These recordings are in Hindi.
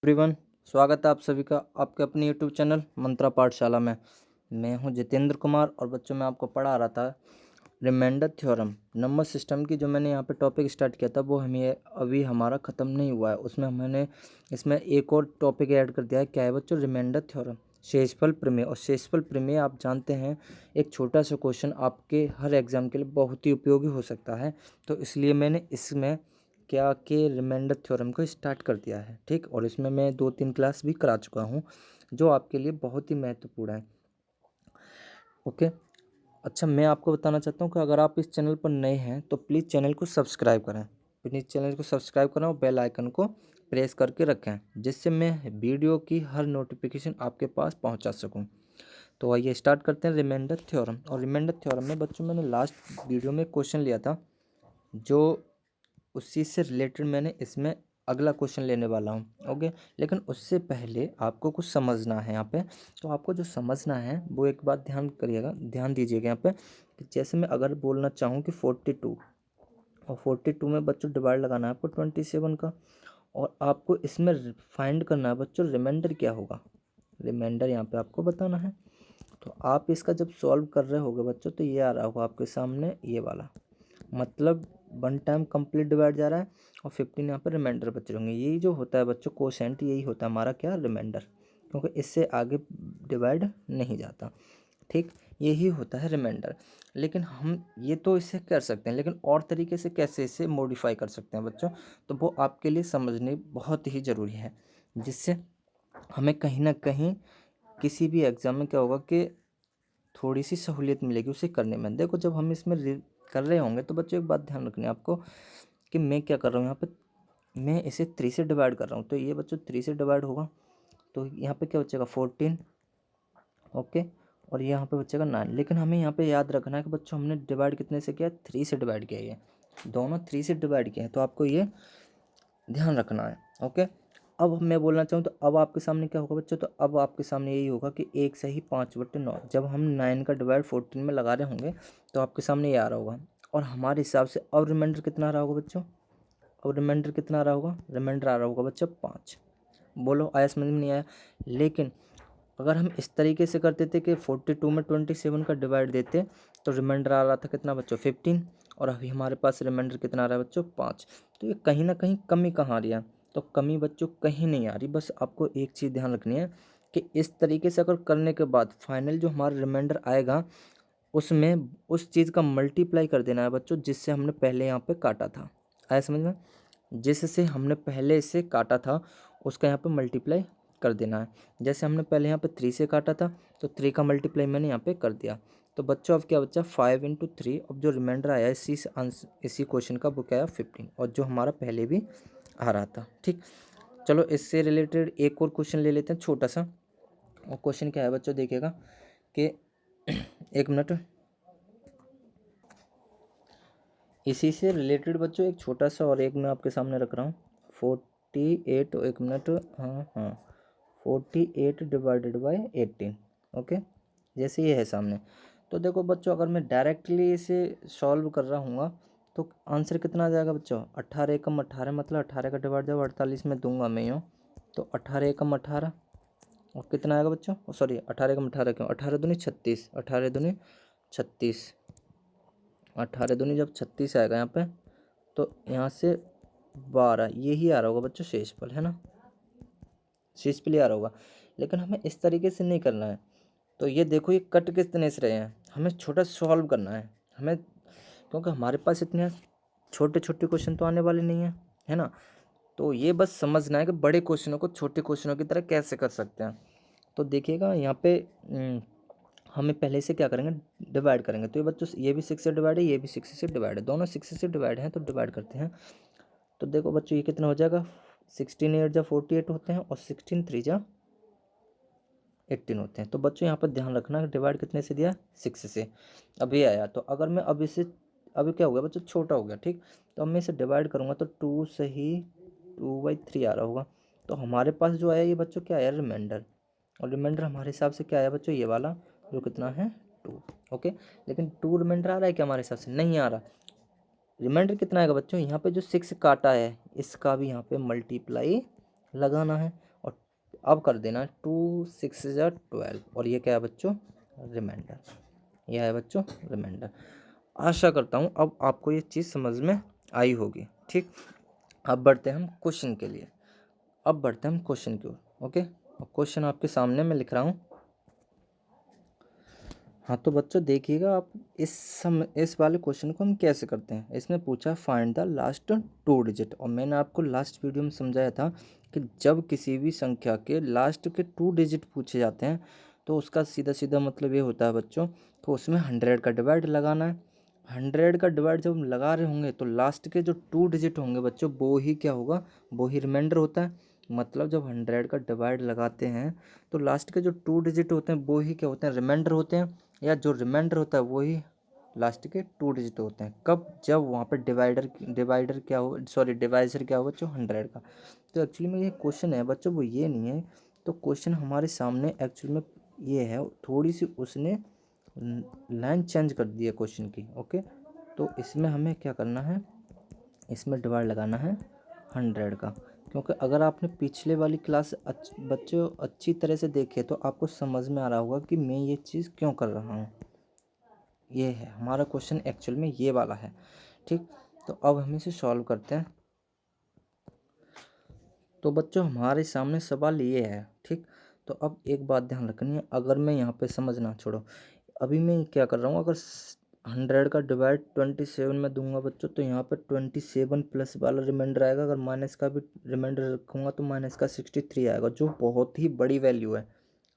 एवरीवन, स्वागत है आप सभी का आपके अपने यूट्यूब चैनल मंत्रा पाठशाला में। मैं हूं जितेंद्र कुमार और बच्चों मैं आपको पढ़ा रहा था रिमाइंडर थ्योरम नंबर सिस्टम की। जो मैंने यहां पे टॉपिक स्टार्ट किया था वो हमें अभी हमारा ख़त्म नहीं हुआ है। उसमें मैंने इसमें एक और टॉपिक ऐड कर दिया है। क्या है बच्चों? रिमाइंडर थ्योरम, शेषफल प्रमेय। और शेषफल प्रमेय आप जानते हैं एक छोटा सा क्वेश्चन आपके हर एग्ज़ाम के लिए बहुत ही उपयोगी हो सकता है। तो इसलिए मैंने इसमें क्या कि रिमाइंडर थ्योरम को स्टार्ट कर दिया है। ठीक, और इसमें मैं 2-3 क्लास भी करा चुका हूँ जो आपके लिए बहुत ही महत्वपूर्ण है। ओके, अच्छा, मैं आपको बताना चाहता हूँ कि अगर आप इस चैनल पर नए हैं तो प्लीज़ चैनल को सब्सक्राइब करें। प्लीज़ चैनल को सब्सक्राइब करें और बेल आइकन को प्रेस करके रखें जिससे मैं वीडियो की हर नोटिफिकेशन आपके पास पहुँचा सकूँ। तो आइए स्टार्ट करते हैं रिमाइंडर थ्योरम। और रिमाइंडर थ्योरम में बच्चों मैंने लास्ट वीडियो में क्वेश्चन लिया था, जो उसी से रिलेटेड मैंने इसमें अगला क्वेश्चन लेने वाला हूँ। ओके, लेकिन उससे पहले आपको कुछ समझना है यहाँ पे। तो आपको जो समझना है वो एक बात ध्यान दीजिएगा यहाँ पे कि जैसे मैं अगर बोलना चाहूँ कि 42 और 42 में बच्चों डिवाइड लगाना है आपको 27 का, और आपको इसमें फाइंड करना है बच्चों रिमाइंडर क्या होगा। रिमाइंडर यहाँ पे आपको बताना है। तो आप इसका जब सॉल्व कर रहे होगे बच्चों तो ये आ रहा होगा आपके सामने, ये वाला, मतलब 1 टाइम कंप्लीट डिवाइड जा रहा है और 15 यहाँ पर रिमाइंडर बचे होंगे। यही जो होता है बच्चों कोशेंट, यही होता है हमारा क्या, रिमाइंडर, क्योंकि इससे आगे डिवाइड नहीं जाता। ठीक, यही होता है रिमाइंडर। लेकिन हम ये तो इसे कर सकते हैं, लेकिन और तरीके से कैसे इसे मॉडिफाई कर सकते हैं बच्चों, तो वो आपके लिए समझने बहुत ही ज़रूरी है, जिससे हमें कहीं ना कहीं किसी भी एग्ज़ाम में क्या होगा कि थोड़ी सी सहूलियत मिलेगी उसे करने में। देखो, जब हम इसमें कर रहे होंगे तो बच्चों एक बात ध्यान रखनी है आपको कि मैं क्या कर रहा हूँ यहाँ पे, मैं इसे 3 से डिवाइड कर रहा हूँ। तो ये बच्चों 3 से डिवाइड होगा तो यहाँ पे क्या बचेगा 14। ओके, और यहाँ पे बचेगा 9। लेकिन हमें यहाँ पे याद रखना है कि बच्चों हमने डिवाइड कितने से किया, 3 से डिवाइड किया। ये दोनों 3 से डिवाइड किए हैं, तो आपको ये ध्यान रखना है। ओके, अब मैं बोलना चाहूँ तो अब आपके सामने क्या होगा बच्चों, तो अब आपके सामने यही होगा कि 1 सही 5/9। जब हम 9 का डिवाइड 14 में लगा रहे होंगे तो आपके सामने ये आ रहा होगा। और हमारे हिसाब से अब रिमाइंडर कितना आ रहा होगा बच्चों, अब रिमाइंडर कितना आ रहा होगा, रिमाइंडर आ रहा होगा बच्चों 5। बोलो आया समझ में नहीं आया? लेकिन अगर हम इस तरीके से करते थे कि 42 में 27 का डिवाइड देते तो रिमाइंडर आ रहा था कितना बच्चों 15, और अभी हमारे पास रिमाइंडर कितना आ रहा है बच्चों 5। तो ये कहीं ना कहीं कमी कहाँ आ रही है, तो कमी बच्चों कहीं नहीं आ रही। बस आपको एक चीज़ ध्यान रखनी है कि इस तरीके से अगर करने के बाद फाइनल जो हमारा रिमाइंडर आएगा उसमें उस चीज़ का मल्टीप्लाई कर देना है बच्चों जिससे हमने पहले यहाँ पे काटा था। आया समझ में? जिससे हमने पहले इसे काटा था उसका यहाँ पे मल्टीप्लाई कर देना है। जैसे हमने पहले यहाँ पे 3 से काटा था तो 3 का मल्टीप्लाई मैंने यहाँ पे कर दिया। तो बच्चों अब क्या बच्चा 5 × 3। अब जो रिमाइंडर आया इसी क्वेश्चन का वो क्या है 15, और जो हमारा पहले भी आ रहा था। ठीक, चलो इससे रिलेटेड एक और क्वेश्चन ले लेते हैं छोटा सा। और क्वेश्चन क्या है बच्चों, देखिएगा कि एक मिनट, इसी से रिलेटेड बच्चों एक छोटा सा और एक मैं आपके सामने रख रहा हूँ 48। एक मिनट, हाँ 48 डिवाइडेड बाई 18। ओके, जैसे ये है सामने। तो देखो बच्चों, अगर मैं डायरेक्टली इसे सॉल्व कर रहा हूँ तो आंसर कितना आ जाएगा बच्चों, 18 एकम 18, मतलब 18 का डिवाइड जब 48 में दूंगा मैं यूँ तो 18 एकम 18, और कितना आएगा बच्चों, सॉरी 18 एकम 18 क्यों, 18 दूनी 36, 18 दूनी 36, 18 दूनी जब 36 आएगा यहाँ पे तो यहाँ से 12, यही आ रहा होगा बच्चों शेषफल, है ना, शेषफल ही आ रहा होगा। लेकिन हमें इस तरीके से नहीं करना है। तो ये देखो ये कट कितने से रहे हैं, हमें छोटा सॉल्व करना है हमें, क्योंकि हमारे पास इतने छोटे छोटे क्वेश्चन तो आने वाले नहीं हैं, है ना। तो ये बस समझना है कि बड़े क्वेश्चनों को छोटे क्वेश्चनों की तरह कैसे कर सकते हैं। तो देखिएगा यहाँ पे हमें पहले से क्या करेंगे, डिवाइड करेंगे। तो ये बच्चों ये भी 6 से डिवाइड है, ये भी 6 से डिवाइड है, दोनों 6 से डिवाइड हैं, तो डिवाइड करते हैं। तो देखो बच्चों ये कितना हो जाएगा, 16 8 जा 48 होते हैं और 16 3 जा 18 होते हैं। तो बच्चों यहाँ पर ध्यान रखना डिवाइड कितने से दिया, 6 से। अभी आया तो अगर मैं अब इसे, अभी क्या हो गया बच्चों छोटा हो गया, ठीक। तो अब मैं इसे डिवाइड करूँगा तो 2 सही 2/3 आ रहा होगा। तो हमारे पास जो आया ये बच्चों क्या आया, रिमाइंडर। और रिमाइंडर हमारे हिसाब से क्या आया बच्चों, ये वाला जो कितना है 2। ओके, लेकिन 2 रिमाइंडर आ रहा है क्या हमारे हिसाब से, नहीं आ रहा। रिमाइंडर कितना आएगा बच्चों, यहाँ पे जो 6 काटा है इसका भी यहाँ पे मल्टीप्लाई लगाना है। अब कर देना 2 6 या 12 और ये क्या है बच्चों, रिमाइंडर। यह है बच्चों रिमाइंडर। आशा करता हूँ अब आपको ये चीज़ समझ में आई होगी। ठीक, अब बढ़ते हैं हम क्वेश्चन के लिए। अब बढ़ते हैं हम क्वेश्चन की ओर। ओके, क्वेश्चन आपके सामने मैं लिख रहा हूँ। हाँ तो बच्चों देखिएगा आप, इस वाले क्वेश्चन को हम कैसे करते हैं। इसमें पूछा फाइंड द लास्ट 2 डिजिट, और मैंने आपको लास्ट वीडियो में समझाया था कि जब किसी भी संख्या के लास्ट के 2 डिजिट पूछे जाते हैं तो उसका सीधा सीधा मतलब ये होता है बच्चों कि उसमें 100 का डिवाइड लगाना है। 100 का डिवाइड जब हम लगा रहे होंगे तो लास्ट के जो 2 डिजिट होंगे बच्चों वो ही क्या होगा, वो ही रिमाइंडर होता है। मतलब जब 100 का डिवाइड लगाते हैं तो लास्ट के जो 2 डिजिट होते हैं वो ही क्या होते हैं, रिमाइंडर होते हैं, या जो रिमाइंडर होता है वही लास्ट के 2 डिजिट होते हैं। कब, जब वहाँ पर डिवाइडर क्या हो, सॉरी डिवाइजर क्या हो बच्चों, 100 का। तो एक्चुअली में ये क्वेश्चन है बच्चों वो ये नहीं है। तो क्वेश्चन हमारे सामने एक्चुअली में ये है, थोड़ी सी उसने लाइन चेंज कर दी है क्वेश्चन की। ओके, तो इसमें हमें क्या करना है, इसमें डिवाइड लगाना है 100 का। क्योंकि अगर आपने पिछले वाली क्लास बच्चों अच्छी तरह से देखे तो आपको समझ में आ रहा होगा कि मैं ये चीज़ क्यों कर रहा हूँ। ये है हमारा क्वेश्चन, एक्चुअल में ये वाला है। ठीक, तो अब हम इसे सॉल्व करते हैं। तो बच्चों हमारे सामने सवाल ये है। ठीक, तो अब एक बात ध्यान रखनी है, अगर मैं यहाँ पे समझना छोड़ो, अभी मैं क्या कर रहा हूँ, अगर 100 का डिवाइड 27 में दूंगा बच्चों तो यहाँ पे 27 प्लस वाला रिमाइंडर आएगा। अगर माइनस का भी रिमाइंडर रखूँगा तो माइनस का 63 आएगा, जो बहुत ही बड़ी वैल्यू है।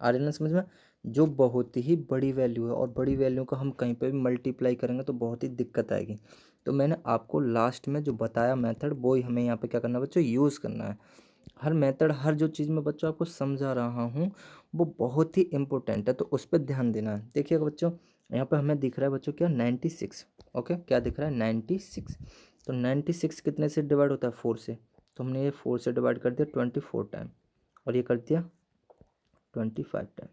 आ रही ना समझ में, जो बहुत ही बड़ी वैल्यू है, और बड़ी वैल्यू का हम कहीं पे भी मल्टीप्लाई करेंगे तो बहुत ही दिक्कत आएगी। तो मैंने आपको लास्ट में जो बताया मेथड वो ही हमें यहाँ पे क्या करना है बच्चों, यूज़ करना है। हर मेथड, हर जो चीज़ मैं बच्चों आपको समझा रहा हूँ वो बहुत ही इंपॉर्टेंट है, तो उस पर ध्यान देना है। देखिएगा बच्चों, यहाँ पे हमें दिख रहा है बच्चों क्या, 96। ओके, क्या दिख रहा है, 96। तो 96 कितने से डिवाइड होता है, 4 से। तो हमने ये 4 से डिवाइड कर दिया 24 टाइम, और ये कर दिया 25 टाइम।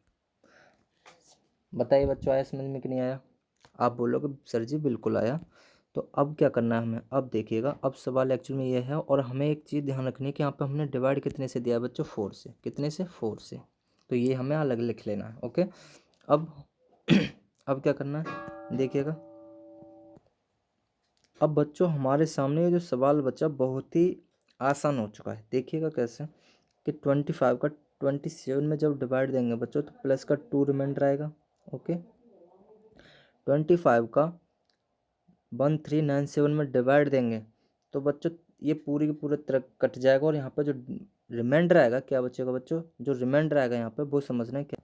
बताइए बच्चों आया समझ में कि नहीं आया। आप बोलोगे सर जी बिल्कुल आया। तो अब क्या करना है हमें, अब देखिएगा, अब सवाल एक्चुअल में ये है, और हमें एक चीज़ ध्यान रखनी है कि यहाँ पे हमने डिवाइड कितने से दिया है बच्चों, 4 से। कितने से, 4 से। तो ये हमें अलग लिख लेना है। ओके, अब अब क्या करना है देखिएगा। अब बच्चों हमारे सामने ये जो सवाल बच्चा बहुत ही आसान हो चुका है। देखिएगा कैसे कि 25 का 27 में जब डिवाइड देंगे बच्चों तो प्लस का 2 रिमाइंडर आएगा। ओके, 25 का 1397 में डिवाइड देंगे तो बच्चों ये पूरी की पूरी तरह कट जाएगा, और यहाँ पर जो रिमाइंडर आएगा क्या बचेगा बच्चों, जो रिमाइंडर आएगा यहाँ पे वो समझना है क्या,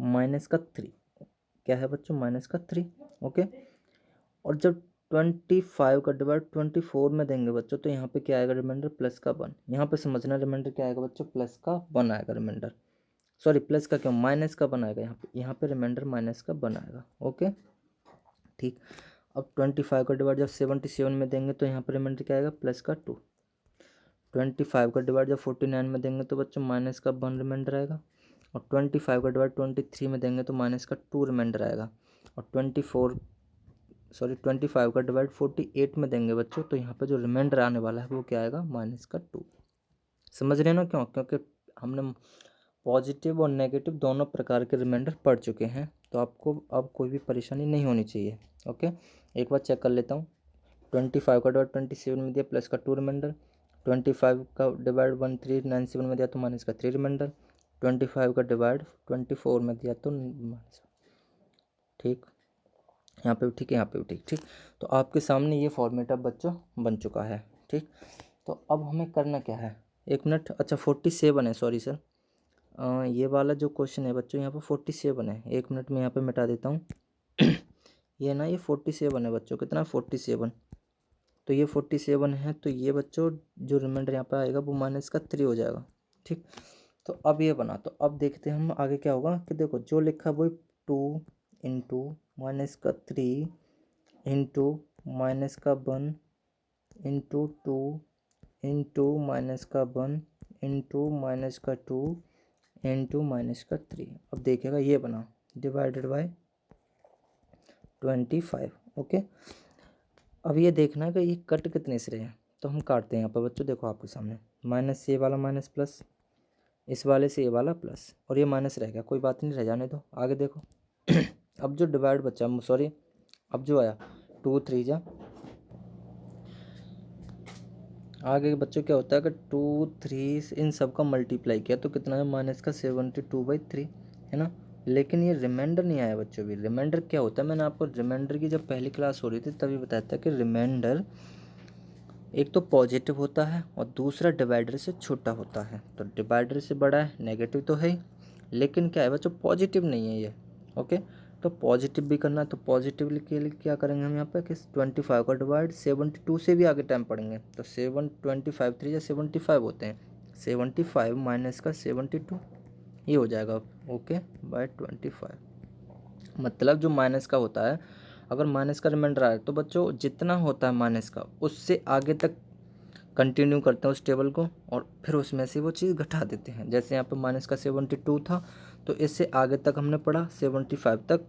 माइनस का 3। क्या है बच्चों, माइनस का 3। ओके, और जब 25 का डिवाइड 24 में देंगे बच्चों तो यहाँ पे क्या आएगा, रिमाइंडर प्लस का 1। यहाँ पे समझना रिमाइंडर क्या आएगा बच्चों, प्लस का 1 आएगा रिमाइंडर। सॉरी प्लस का क्यों, माइनस का 1 आएगा यहाँ पे रिमाइंडर माइनस का 1 आएगा। ओके, ठीक। अब 25 का डिवाइड जब 77 में देंगे तो यहाँ पर रिमाइंडर क्या आएगा, प्लस का 2। 25 का डिवाइड जब 49 में देंगे तो बच्चों माइनस का 1 रिमाइंडर आएगा। और 25 का डिवाइड 23 में देंगे तो माइनस का 2 रिमाइंडर आएगा। और 25 का डिवाइड 48 में देंगे बच्चों तो यहाँ पे जो रिमाइंडर आने वाला है वो क्या आएगा, माइनस का 2। समझ रहे हैं ना क्यों, क्योंकि हमने पॉजिटिव और नेगेटिव दोनों प्रकार के रिमाइंडर पढ़ चुके हैं, तो आपको अब कोई भी परेशानी नहीं होनी चाहिए। ओके, एक बार चेक कर लेता हूँ। 25 का डिवाइड 27 में दिया प्लस का 2 रिमाइंडर। 25 का डिवाइड 1397 में दिया तो माइनस का 3 रिमाइंडर। 25 का डिवाइड 24 में दिया तो माइनस। ठीक, यहाँ पे भी ठीक है, यहाँ पे भी ठीक। ठीक, तो आपके सामने ये फॉर्मेट अब बच्चों बन चुका है। ठीक, तो अब हमें करना क्या है, एक मिनट, अच्छा 47 है, सॉरी सर। ये वाला जो क्वेश्चन है बच्चों यहाँ पे 47 है। एक मिनट में यहाँ पे मिटा देता हूँ। ये ना, ये 47 है बच्चों, कितना 47। तो ये 47 है, तो ये बच्चों जो रिमाइंडर यहाँ पे आएगा वो माइनस का 3 हो जाएगा। ठीक, तो अब ये बना, तो अब देखते हैं हम आगे क्या होगा कि देखो जो लिखा वो 2 इंटू माइनस का 3 इंटू माइनस का 1 इंटू 2 इंटू माइनस का 1 इंटू माइनस का 2 इंटू माइनस का 3। अब देखिएगा ये बना डिवाइडेड बाय 25। ओके, अब ये देखना है कि ये कट कितने से रहे हैं, तो हम काटते हैं यहाँ पर बच्चों। देखो आपके सामने माइनस, ये वाला माइनस प्लस, इस वाले से ये वाला प्लस और ये माइनस रह गया, कोई बात नहीं, रह जाने दो, आगे देखो। अब जो डिवाइड बचा, सॉरी अब जो आया 2 3 जा, आगे के बच्चों क्या होता है कि 2 3 इन सब का मल्टीप्लाई किया तो कितना है माइनस का 72/3 है ना। लेकिन ये रिमाइंडर नहीं आया बच्चों भी। रिमाइंडर क्या होता है, मैंने आपको रिमाइंडर की जब पहली क्लास हो रही थी तभी बताया था कि रिमाइंडर एक तो पॉजिटिव होता है और दूसरा डिवाइडर से छोटा होता है। तो डिवाइडर से बड़ा है, नेगेटिव तो है ही, लेकिन क्या है बच्चों पॉजिटिव नहीं है ये। ओके, तो पॉजिटिव भी करना है तो पॉजिटिव के लिए क्या करेंगे हम यहाँ पे कि 25 का डिवाइड 72 से भी आगे टाइम पढ़ेंगे तो 7 25 3 या 75 होते हैं, 75 माइनस का 72 ये हो जाएगा ओके बाय 25। मतलब जो माइनस का होता है, अगर माइनस का रिमाइंडर आए तो बच्चों जितना होता है माइनस का उससे आगे तक कंटिन्यू करते हैं उस टेबल को और फिर उसमें से वो चीज़ घटा देते हैं। जैसे यहाँ पे माइनस का 72 था तो इससे आगे तक हमने पढ़ा 75 तक,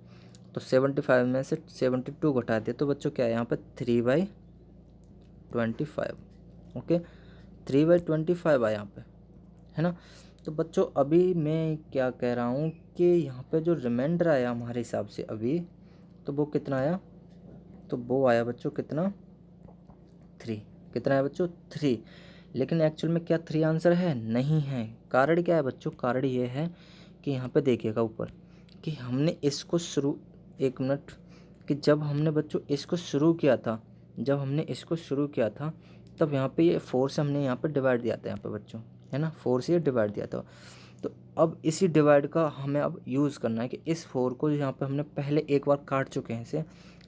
तो 75 में से 72 घटा दिया तो बच्चों क्या है यहाँ पे 3/25 ओके, 3/25 आया यहाँ पे, है ना। तो बच्चों अभी मैं क्या कह रहा हूँ कि यहाँ पे जो रिमाइंडर आया हमारे हिसाब से अभी, तो वो कितना आया, तो वो आया बच्चों कितना 3, कितना है बच्चों 3। लेकिन एक्चुअल में क्या 3 आंसर है, नहीं है। कारण क्या है बच्चों, कारण ये है कि यहाँ पे देखिएगा ऊपर कि हमने इसको शुरू, एक मिनट, कि जब हमने बच्चों इसको शुरू किया था, जब हमने इसको शुरू किया था तब यहाँ पे ये 4 से हमने यहाँ पे डिवाइड दिया था यहाँ पे बच्चों, है ना, 4 से ये डिवाइड दिया था। तो अब इसी डिवाइड का हमें अब यूज़ करना है कि इस 4 को यहाँ पे हमने पहले एक बार काट चुके हैं इसे,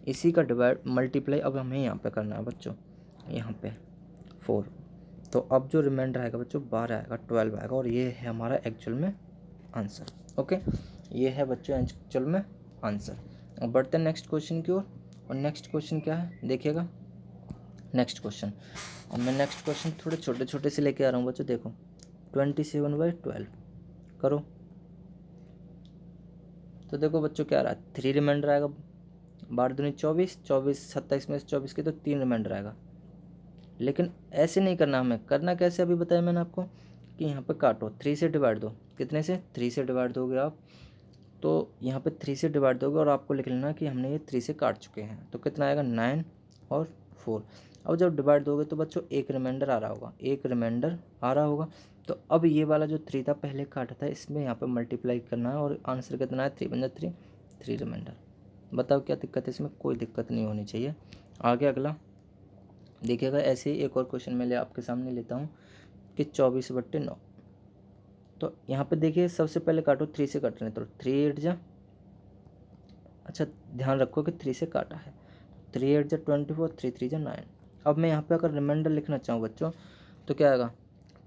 इसी का डिवाइड मल्टीप्लाई अब हमें यहाँ पे करना है बच्चों, यहाँ पे 4। तो अब जो रिमाइंडर आएगा बच्चों 12 आएगा, 12 आएगा और ये है हमारा एक्चुअल में आंसर। ओके, ये है बच्चों एक्चुअल में आंसर। अब बढ़ते हैं नेक्स्ट क्वेश्चन की ओर। और नेक्स्ट क्वेश्चन क्या है देखिएगा, नेक्स्ट क्वेश्चन, और मैं नेक्स्ट क्वेश्चन थोड़े छोटे छोटे से लेके आ रहा हूँ बच्चों। देखो 27/12 करो, तो देखो बच्चों क्या आ रहा है, 3 रिमाइंडर आएगा, 12 दूनी 24, 24 27 में से 24 की तो 3 रिमाइंडर आएगा। लेकिन ऐसे नहीं करना, हमें करना कैसे अभी बताया मैंने आपको कि यहाँ पे काटो, 3 से डिवाइड दो, कितने से 3 से डिवाइड दोगे आप, तो यहाँ पे 3 से डिवाइड दोगे और आपको लिख लेना कि हमने ये 3 से काट चुके हैं, तो कितना आएगा 9 और 4। अब जब डिवाइड दोगे तो बच्चों एक रिमाइंडर आ रहा होगा, एक रिमाइंडर आ रहा होगा। तो अब ये वाला जो 3 था पहले काटा था, इसमें यहाँ पे मल्टीप्लाई करना है और आंसर कितना है 3 बन 3, 3 रिमाइंडर। बताओ क्या दिक्कत है इसमें, कोई दिक्कत नहीं होनी चाहिए। आगे अगला देखिएगा, ऐसे ही एक और क्वेश्चन मैं आपके सामने लेता हूँ कि 24/9। तो यहाँ पे देखिए सबसे पहले काटो, 3 से काट रहे हैं तो 3 8 जा, अच्छा ध्यान रखो कि 3 से काटा है, 3 8 जा 24, 3 3 जा 9। अब मैं यहाँ पे अगर रिमाइंडर लिखना चाहूँ बच्चों तो क्या आएगा,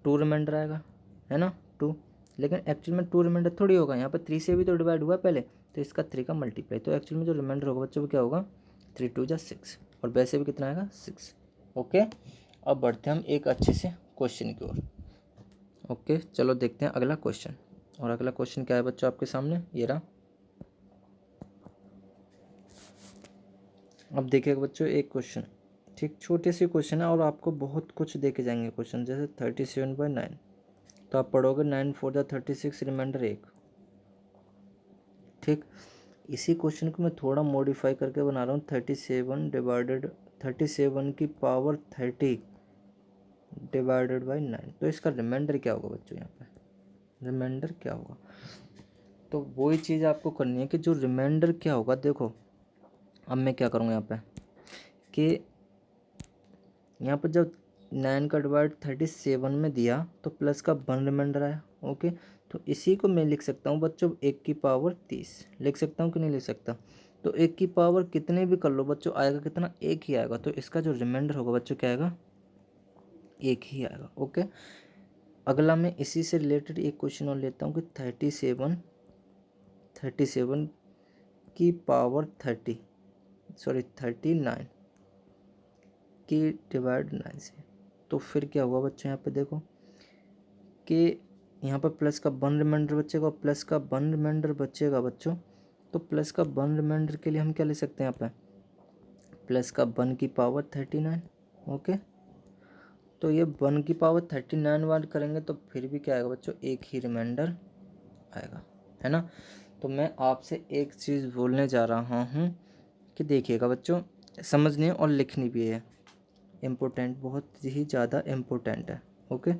2 रिमाइंडर आएगा, है ना 2। लेकिन एक्चुअल में 2 रिमाइंडर थोड़ी होगा, यहाँ पे 3 से भी तो डिवाइड हुआ पहले, तो इसका 3 का मल्टीप्लाई, तो एक्चुअल में जो रिमाइंडर होगा बच्चों वो क्या होगा 3 2 जा 6, और वैसे भी कितना आएगा 6। ओके, अब बढ़ते हैं हम एक अच्छे से क्वेश्चन की ओर। ओके चलो देखते हैं अगला क्वेश्चन। और अगला क्वेश्चन क्या है बच्चों आपके सामने, ये रहा। अब देखिएगा बच्चों एक क्वेश्चन, ठीक छोटे से क्वेश्चन है और आपको बहुत कुछ दे के जाएंगे क्वेश्चन, जैसे 37/9, तो आप पढ़ोगे 9 4 जा 36 रिमाइंडर 1। ठीक, इसी क्वेश्चन को मैं थोड़ा मॉडिफाई करके बना रहा हूँ, 37 डिवाइडेड 37 की पावर 30 डिवाइडेड बाई 9। तो इसका रिमाइंडर क्या होगा बच्चों, यहाँ पे रिमाइंडर क्या होगा, तो वही चीज़ आपको करनी है कि जो रिमाइंडर क्या होगा। देखो अब मैं क्या करूँगा यहाँ पे कि यहाँ पर जब 9 का डिवाइड 37 में दिया तो प्लस का 1 रिमाइंडर आया। ओके, तो इसी को मैं लिख सकता हूँ बच्चों 1 की पावर 30, लिख सकता हूँ कि नहीं लिख सकता। तो 1 की पावर कितने भी कर लो बच्चों, आएगा कितना, 1 ही आएगा। तो इसका जो रिमाइंडर होगा बच्चों क्या आएगा, 1 ही आएगा। ओके, अगला मैं इसी से रिलेटेड एक क्वेश्चन और लेता हूँ कि 37 की पावर 39 की डिवाइड 9 से। तो फिर क्या हुआ बच्चों, यहाँ पे देखो कि यहाँ पर प्लस का 1 रिमाइंडर बचेगा और प्लस का 1 रिमाइंडर बचेगा बच्चों। तो प्लस का 1 रिमाइंडर के लिए हम क्या ले सकते हैं यहाँ पे, प्लस का 1 की पावर 39। ओके, तो ये 1 की पावर 39 बार करेंगे तो फिर भी क्या आएगा बच्चों, एक ही रिमाइंडर आएगा, है ना। तो मैं आपसे एक चीज़ बोलने जा रहा हूँ कि देखिएगा बच्चों, समझनी है और लिखनी भी है, इम्पोर्टेंट, बहुत ही ज़्यादा इम्पोर्टेंट है। ओके,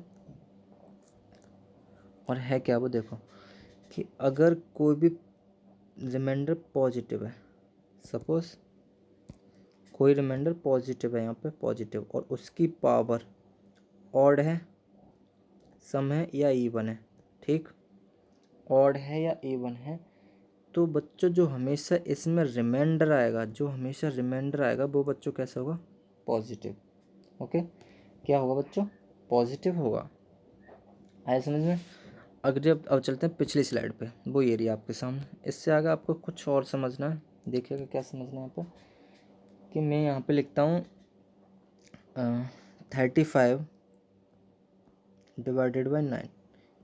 और है क्या वो देखो कि अगर कोई भी रिमाइंडर पॉजिटिव है, सपोज कोई रिमाइंडर पॉजिटिव है, यहाँ पे पॉजिटिव, और उसकी पावर ऑड है, सम है या इवन है, ठीक, ऑड है या इवन है, तो बच्चों जो हमेशा इसमें रिमाइंडर आएगा, जो हमेशा रिमाइंडर आएगा वो बच्चों कैसा होगा, पॉजिटिव। ओके, क्या होगा बच्चों, पॉजिटिव होगा। आया समझ में। अगले अब चलते हैं पिछली स्लाइड पे, वो ये रही आपके सामने। इससे आगे आपको कुछ और समझना है, देखिएगा क्या समझना है यहाँ पे, कि मैं यहाँ पे लिखता हूँ 35 डिवाइडेड बाई 9,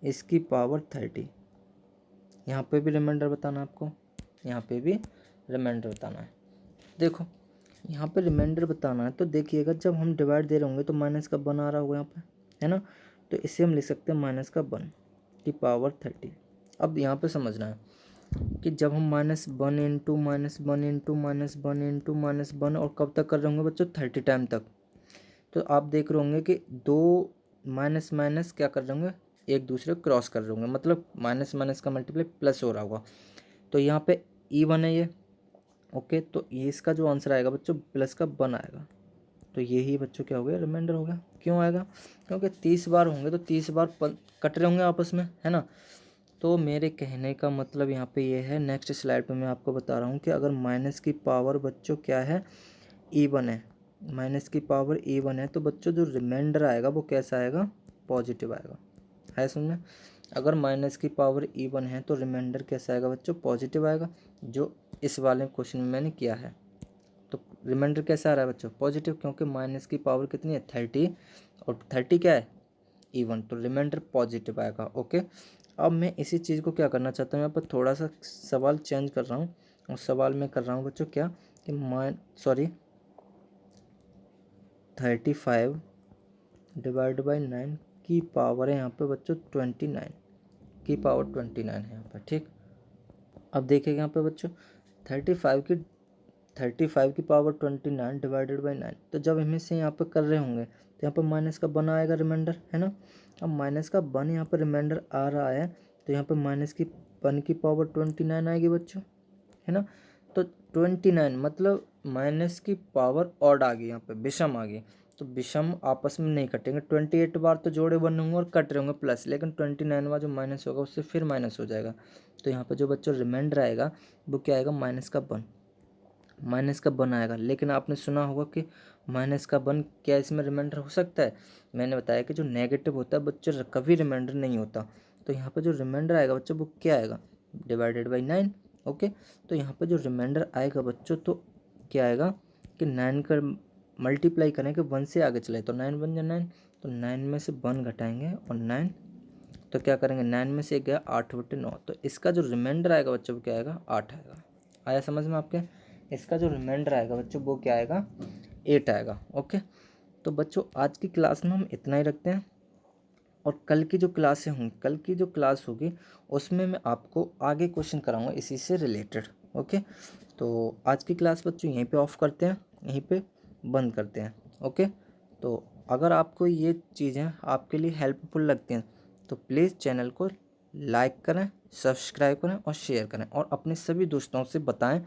इसकी पावर 30। यहाँ पे भी रिमाइंडर बताना है आपको, यहाँ पे भी रिमाइंडर बताना है। देखो यहाँ पे रिमाइंडर बताना है तो देखिएगा, जब हम डिवाइड दे रहे होंगे तो माइनस का 1 आ रहा होगा यहाँ पे, है ना। तो इसे हम लिख सकते हैं माइनस का 1 की पावर 30। अब यहाँ पे समझना है कि जब हम -1 इंटू -1 इंटू -1 इंटू -1 और कब तक कर रहे होंगे बच्चों, 30 टाइम तक, तो आप देख रहे होंगे कि दो माइनस माइनस क्या कर रहे होंगे, एक दूसरे को क्रॉस कर रहे होंगे, मतलब माइनस माइनस का मल्टीप्लाई प्लस हो रहा होगा। तो यहाँ पे इवन है ये, ओके, तो ये इसका जो आंसर आएगा बच्चों प्लस का 1 आएगा। तो यही बच्चों क्या हो गया, रिमाइंडर हो गया। क्यों आएगा, क्योंकि 30 बार होंगे तो 30 बार कट रहे होंगे आपस में, है ना। तो मेरे कहने का मतलब यहाँ पे ये है, नेक्स्ट स्लाइड पे मैं आपको बता रहा हूँ कि अगर माइनस की पावर बच्चों क्या है, इवन है, माइनस की पावर इवन है, तो बच्चों जो रिमाइंडर आएगा वो कैसा आएगा, पॉजिटिव आएगा। है समझ में। अगर माइनस की पावर इवन है तो रिमाइंडर कैसा आएगा बच्चों, पॉजिटिव आएगा, जो इस वाले क्वेश्चन में मैंने किया है। तो रिमाइंडर कैसा आ रहा है बच्चों, पॉजिटिव, क्योंकि माइनस की पावर कितनी है, 30, और 30 क्या है, इवन, तो रिमाइंडर पॉजिटिव आएगा। ओके, अब मैं इसी चीज़ को क्या करना चाहता हूँ, यहाँ पर थोड़ा सा सवाल चेंज कर रहा हूँ, और सवाल मैं कर रहा हूँ बच्चों क्या, कि 35 डिवाइड बाई 9 की पावर है यहाँ पे बच्चों 29 की पावर 29 है यहाँ पे, ठीक। अब देखिएगा यहाँ पे बच्चों 35 की पावर 29 डिवाइडेड बाई 9, तो जब हम इसे यहाँ पे कर रहे होंगे तो यहाँ पर माइनस का 1 आएगा रिमाइंडर, है ना। अब माइनस का 1 यहाँ पर रिमाइंडर आ रहा है, तो यहाँ पर माइनस की 1 की पावर 29 आएगी बच्चों, है ना। तो 29 मतलब माइनस की पावर ऑड आ गई, यहाँ पे विषम आ गई, तो विषम आपस में नहीं कटेंगे। 28 बार तो जोड़े बने होंगे और कट रहे होंगे प्लस, लेकिन 29 बार जो माइनस होगा उससे फिर माइनस हो जाएगा। तो यहाँ पे जो बच्चों रिमाइंडर आएगा वो क्या आएगा, माइनस का 1 आएगा। लेकिन आपने सुना होगा कि माइनस का 1 क्या इसमें रिमाइंडर हो सकता है, मैंने बताया कि जो नेगेटिव होता है बच्चों कभी रिमाइंडर नहीं होता। तो यहाँ पर जो रिमाइंडर आएगा बच्चों वो क्या आएगा, डिवाइडेड बाई 9। ओके, तो यहाँ पर जो रिमाइंडर आएगा बच्चों तो क्या आएगा कि 9 का मल्टीप्लाई करेंगे 1 से आगे चले तो 9 बन जाए 9, तो 9 में से 1 घटाएंगे और 9, तो क्या करेंगे 9 में से 1 गया 8/9, तो इसका जो रिमाइंडर आएगा बच्चों वो क्या आएगा, 8 आएगा। आया समझ में आपके, इसका जो रिमाइंडर आएगा बच्चों वो क्या आएगा, 8 आएगा। ओके, तो बच्चों आज की क्लास में हम इतना ही रखते हैं, और कल की जो क्लासें होंगी, कल की जो क्लास होगी उसमें मैं आपको आगे क्वेश्चन कराऊंगा इसी से रिलेटेड। ओके, तो आज की क्लास बच्चों यहीं पे ऑफ करते हैं, यहीं पे बंद करते हैं। ओके, तो अगर आपको ये चीज़ें आपके लिए हेल्पफुल लगती हैं तो प्लीज़ चैनल को लाइक करें, सब्सक्राइब करें और शेयर करें, और अपने सभी दोस्तों से बताएं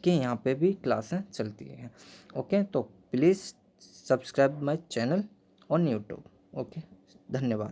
कि यहाँ पे भी क्लासें चलती हैं। ओके, तो please subscribe my channel on YouTube. Okay, धन्यवाद।